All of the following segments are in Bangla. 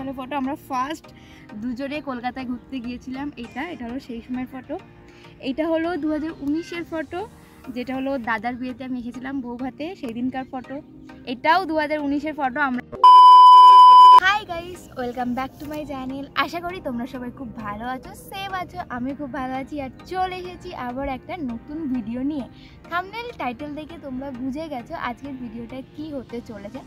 সালের ফটো। আমরা ফার্স্ট দুজনে কলকাতায় ঘুরতে গিয়েছিলাম। এটা হলো সেই সময়ের ফটো। এইটা হলো 2019-এর ফটো, যেটা হলো দাদার বিয়েতে আমি এসেছিলাম বৌভাতে, সেই দিনকার ফটো। এটাও 2019-এর ফটো। আমরা hi guys, welcome back to my channel. আশা করি তোমরা সবাই খুব ভালো আছো, সেভ আছো। আমি খুব ভালো আছি আর চলে এসেছি আবার একটা নতুন ভিডিও নিয়ে। থাম্বনেল টাইটেল দেখে তোমরা বুঝে গেছো আজকের ভিডিওটা কি হতে চলেছে।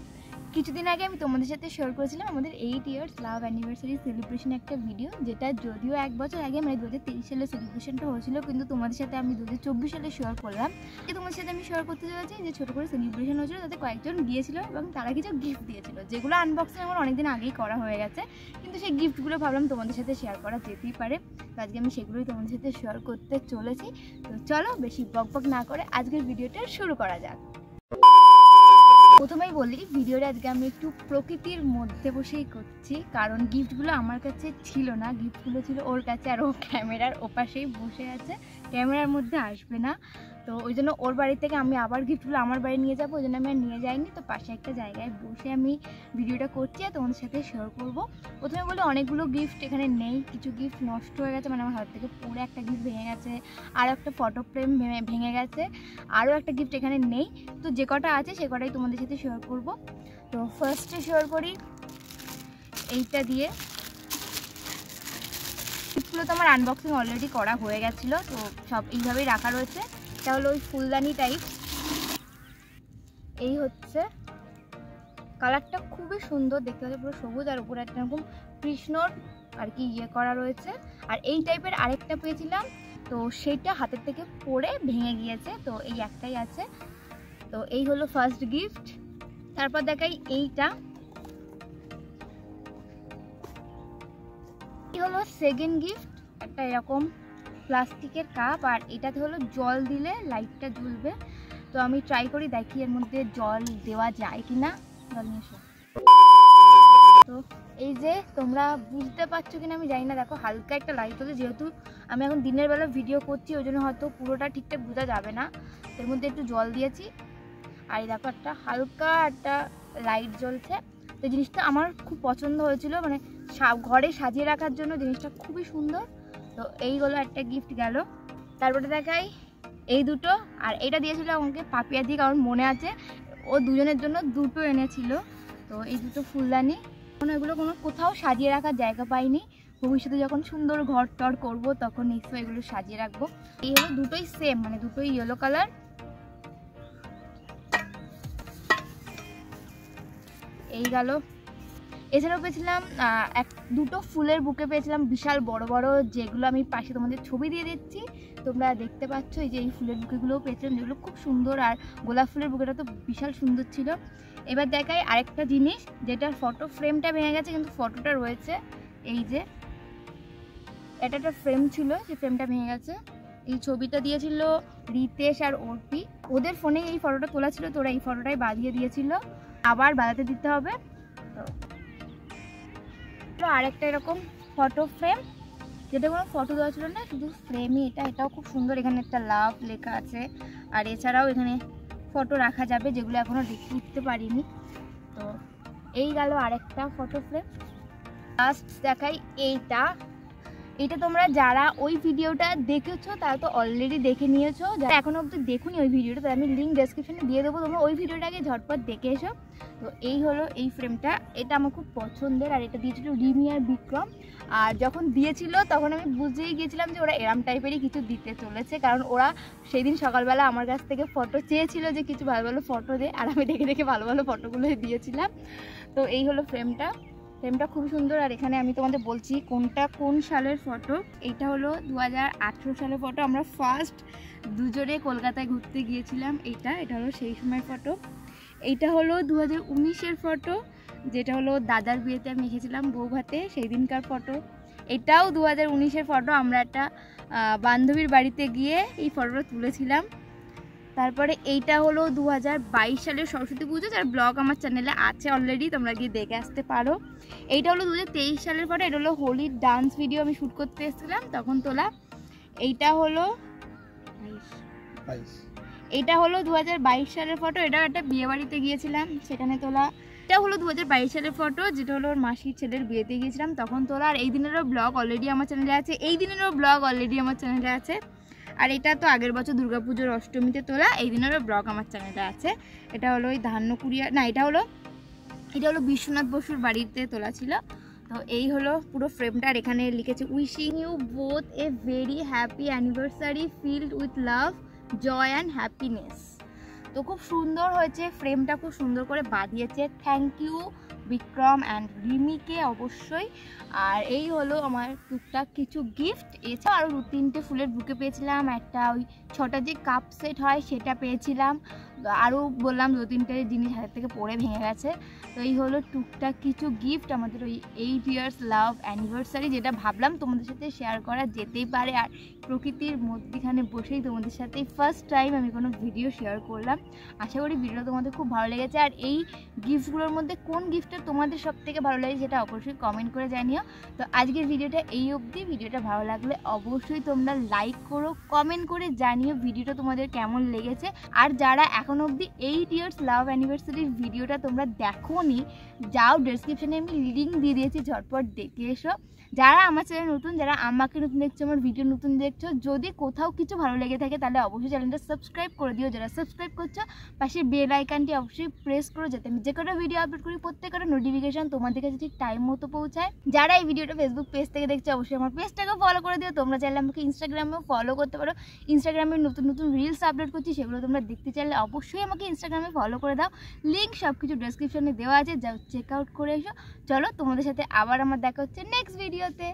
কিছুদিন আগে আমি তোমাদের সাথে শেয়ার করেছিলাম আমাদের 8 ইয়ার্স লাভ অ্যানিভার্সারি সেলিব্রেশন একটা ভিডিও, যেটা যদিও 1 বছর আগে মানে 2023 সালে সেলিব্রেশনটা হয়েছিল, কিন্তু তোমাদের সাথে আমি 2024 সালে শেয়ার করলাম। তোমাদের সাথে আমি শেয়ার করতে চলেছি যে ছোটো করে সেলিব্রেশন হয়েছিল, তাতে কয়েকজন গিয়েছিল এবং তারা কিছু গিফট দিয়েছিল, যেগুলো আনবক্সিং আমার অনেকদিন আগেই করা হয়ে গেছে, কিন্তু সেই গিফটগুলো ভাবলাম তোমাদের সাথে শেয়ার করা যেতেই পারে। তো আজকে আমি সেগুলোই তোমাদের সাথে শেয়ার করতে চলেছি। তো চলো বেশি বকবক না করে আজকের ভিডিওটা শুরু করা যাক। প্রথমেই বলি, ভিডিওটা আজকে আমি একটু প্রকৃতির মধ্যে বসেই করছি, কারণ গিফটগুলো আমার কাছে ছিল না, গিফটগুলো ছিল ওর কাছে, আর ও ক্যামেরার ওপাশেই বসে আছে, ক্যামেরার মধ্যে আসবে না। তো ওই জন্য ওর বাড়ি থেকে আমি আবার গিফটগুলো আমার বাড়ি নিয়ে যাবো, ওই জন্য আমি আর নিয়ে যাইনি। তো পাশে একটা জায়গায় বসে আমি ভিডিওটা করছি আর তোমাদের সাথে শেয়ার করবো। প্রথমে বলি, অনেকগুলো গিফট এখানে নেই, কিছু গিফট নষ্ট হয়ে গেছে, মানে আমার হাত থেকে পুরো একটা গিফট ভেঙে গেছে, আরও একটা ফটো ফ্রেম ভেঙে গেছে, আরও একটা গিফট এখানে নেই। তো যে কটা আছে সে কটাই তোমাদের সাথে শেয়ার করবো। তো ফার্স্টে শেয়ার করি এইটা দিয়ে। গিফটগুলো তো আমার আনবক্সিং অলরেডি করা হয়ে গেছিলো, তো সব এইভাবেই রাখা রয়েছে। এটা হলো ওই ফুলদানি টাইপ। এই হচ্ছে কালারটা খুবই সুন্দর দেখতে হচ্ছে, পুরো সবুজ, আর উপরে একটা এরকম কৃষ্ণর আর কি ইয়ে করা রয়েছে। আর এই টাইপের আরেকটা পেয়েছিলাম, তো সেইটা হাতের থেকে পড়ে ভেঙে গিয়েছে, তো এই একটাই আছে। তো এই হলো ফার্স্ট গিফট। তারপর দেখাই এইটা, এই হলো সেকেন্ড গিফট। একটা এরকম প্লাস্টিকের কাপ, আর এটাতে হলো জল দিলে লাইটটা জ্বলবে। তো আমি ট্রাই করি, দেখি এর মধ্যে জল দেওয়া যায় কিনা। জল নিয়ে এসো। তো এই যে তোমরা বুঝতে পারছো কিনা আমি জানি না, দেখো হালকা একটা লাইট হচ্ছে, যেহেতু আমি এখন দিনের বেলা ভিডিও করছি ওই জন্য হয়তো পুরোটা ঠিকঠাক বোঝা যাবে না। এর মধ্যে একটু জল দিয়েছি, আর দেখো একটা হালকা একটা লাইট জ্বলছে। তো জিনিসটা আমার খুব পছন্দ হয়েছিল, মানে ঘরে সাজিয়ে রাখার জন্য জিনিসটা খুবই সুন্দর। তো এইগুলো একটা গিফট গেল। তারপরে দেখাই এই দুটো, আর এটা দিয়েছিল আমাকে পাপিয়া দিয়ে, কারণ মনে আছে ও দুজনের জন্য দুটো এনেছিল। তো এই দুটো ফুলদানি, এখন এগুলো কোথাও সাজিয়ে রাখার জায়গা পাইনি, ভবিষ্যতে যখন সুন্দর ঘর টর করবো তখন নিশ্চয়ই এগুলো সাজিয়ে রাখবো। এই হলো দুটোই সেম, মানে দুটোই ইয়েলো কালার। এই গেল। এছাড়াও পেয়েছিলাম দুটো ফুলের বুকে পেয়েছিলাম, বিশাল বড় বড়, যেগুলো আমি পাশে তোমাদের ছবি দিয়ে দিচ্ছি, তোমরা দেখতে পাচ্ছ। এই যে এই ফুলের বুকেগুলোও পেয়েছিলাম, যেগুলো খুব সুন্দর, আর গোলাপ ফুলের বুকেটা তো বিশাল সুন্দর ছিল। এবার দেখাই আরেকটা জিনিস, যেটার ফটো ফ্রেমটা ভেঙে গেছে কিন্তু ফটোটা রয়েছে। এই যে এটা একটা ফ্রেম ছিল, সেই ফ্রেমটা ভেঙে গেছে। এই ছবিটা দিয়েছিল রিতেশ আর অর্পি, ওদের ফোনে এই ফটোটা তোলা ছিল, তোরা এই ফটোটাই বাঁধিয়ে দিয়েছিল, আবার বাঁধাতে দিতে হবে। তো আরেকটা এরকম ফটো ফ্রেম, যেটা কোনো ফটো দেওয়া ছিল না, শুধু ফ্রেমই। এটাও খুব সুন্দর, এখানে একটা লাভ লেখা আছে, আর এছাড়াও এখানে ফটো রাখা যাবে, যেগুলো এখনও দেখে উঠতে পারিনি। তো এই গেল আরেকটা ফটো ফ্রেম। লাস্ট দেখাই এইটা তোমরা যারা ওই ভিডিওটা দেখেছো তারা তো অলরেডি দেখে নিয়েছো, যারা এখনো অবধি দেখুনি ওই ভিডিওটা, তাই আমি লিঙ্ক ডেসক্রিপশনে দিয়ে দেবো, তোমরা ওই ভিডিওটাকে ঝটপট দেখে এসো। তো এই হলো এই ফ্রেমটা, এটা আমার খুব পছন্দের, আর এটা দিয়েছিল রিমি আর বিক্রম। আর যখন দিয়েছিল তখন আমি বুঝেই গিয়েছিলাম যে ওরা এরম টাইপেরই কিছু দিতে চলেছে, কারণ ওরা সেই দিন সকালবেলা আমার কাছ থেকে ফটো চেয়েছিল যে কিছু ভালো ভালো ফটো দে, আর আমি দেখে দেখে ভালো ভালো ফটোগুলোই দিয়েছিলাম। তো এই হলো ফ্রেমটা খুব সুন্দর। আর এখানে আমি তোমাদের বলছি কোনটা কোন সালের ফটো। এইটা হলো 2018 সালের ফটো, আমরা ফার্স্ট দুজনে কলকাতায় ঘুরতে গিয়েছিলাম। এটা হলো সেই সময়ের ফটো। এইটা হলো 2019-এর ফটো, যেটা হলো দাদার বিয়েতে আমি এসেছিলাম বৌভাতে, সেই দিনকার ফটো। এটাও 2019-এর ফটো, আমরা একটা বান্ধবীর বাড়িতে গিয়ে এই ফটোটা তুলেছিলাম। তারপরে এইটা হলো 2022 সালের সরস্বতী পুজো, যার ব্লগ আমার চ্যানেলে আছে অলরেডি, তোমরা গিয়ে দেখে আসতে পারো। এইটা হলো 2023 সালের ফটো, এটা হলো হোলির ডান্স ভিডিও আমি শ্যুট করতে এসেছিলাম তখন তোলা। এইটা হলো 2022 সালের ফটো, এটাও একটা বিয়ে বাড়িতে গিয়েছিলাম সেখানে তোলা। এটা হলো 2022 সালের ফটো, যেটা হলো ওর মাসির ছেলের বিয়েতে গিয়েছিলাম তখন তোলা। আর এই দিনেরও ব্লগ অলরেডি আমার চ্যানেলে আছে, আর এটা তো আগের বছর দুর্গাপুজোর অষ্টমীতে তোলা, এই দিনেরও ব্লগ আমার চ্যানেলে আছে। এটা হলো ওই ধান্যকুড়িয়া, না এটা হলো বিশ্বনাথ বসুর বাড়িতে তোলা ছিল। তো এই হলো পুরো ফ্রেমটা, আর এখানে লিখেছে wishing you both a very happy anniversary filled with love, joy and happiness. তো খুব সুন্দর হয়েছে, ফ্রেমটা খুব সুন্দর করে বাঁধিয়েছে। থ্যাংক ইউ বিক্রম অ্যান্ড রিমিকে অবশ্যই। আর এই হলো আমার টুকটাক কিছু গিফট। এছাড়াও আরও 2-3টে ফুলের বুকে পেয়েছিলাম, একটা ওই 6টা যে কাপ সেট হয় সেটা পেয়েছিলাম, আরও বললাম 2-3টে জিনিস হাতের থেকে পড়ে ভেঙে গেছে। তো এই হলো টুকটাক কিছু গিফট আমাদের ওই 8 ইয়ার্স লাভ অ্যানিভার্সারি, যেটা ভাবলাম তোমাদের সাথে শেয়ার করা যেতেই পারে। আর প্রকৃতির মধ্যখানে বসেই তোমাদের সাথে ফার্স্ট টাইম আমি কোনো ভিডিও শেয়ার করলাম। আশা করি ভিডিওটা তোমাদের খুব ভালো লেগেছে। আর এই গিফটগুলোর মধ্যে কোন গিফটটা তোমাদের সব থেকে ভালো লাগে সেটা অবশ্যই কমেন্ট করে জানিও। তো আজকের ভিডিওটা এই অবধি। ভিডিওটা ভালো লাগলে অবশ্যই তোমরা লাইক করো, কমেন্ট করে জানিও ভিডিওটা তোমাদের কেমন লেগেছে। আর যারা এখন অবধি 8 ইয়ার্স লাভ অ্যানিভার্সারির ভিডিওটা তোমরা দেখোনি, যাও ডেসক্রিপশনে আমি লিঙ্ক দিয়ে দিয়েছি, ঝটপট দেখে এসো। যারা আমার চ্যানেল নতুন, যারা আমাকে নতুন দেখছো, আমার ভিডিও নতুন দেখছো, যদি কোথাও কিছু ভালো লেগে থাকে তাহলে অবশ্যই চ্যানেলটা সাবস্ক্রাইব করে দিও। যারা সাবস্ক্রাইব করছো পাশে বেল আইকনটি অবশ্যই প্রেস করো, যাতে আমি যে কোনো ভিডিও আপলোড করি প্রত্যেকটা নোটিফিকেশন তোমাদের কাছে ঠিক টাইম মতো পৌঁছায়। যারা এই ভিডিওটা ফেসবুক পেজ থেকে দেখছো অবশ্যই আমার পেজটাকে ফলো করে দিও। তোমরা চাইলে আমাকে ইনস্টাগ্রামেও ফলো করতে পারো, ইনস্টাগ্রামে নতুন নতুন রিলস আপলোড করছি, সেগুলো তোমরা দেখতে চাইলে অবশ্যই আমাকে ইনস্টাগ্রামে ফলো করে দাও। লিঙ্ক সব কিছু ডেসক্রিপশনে দেওয়া আছে, যাও চেক আউট করে এসো। চলো তোমাদের সাথে আবার আমার দেখা হচ্ছে নেক্সট ভিডিওতে।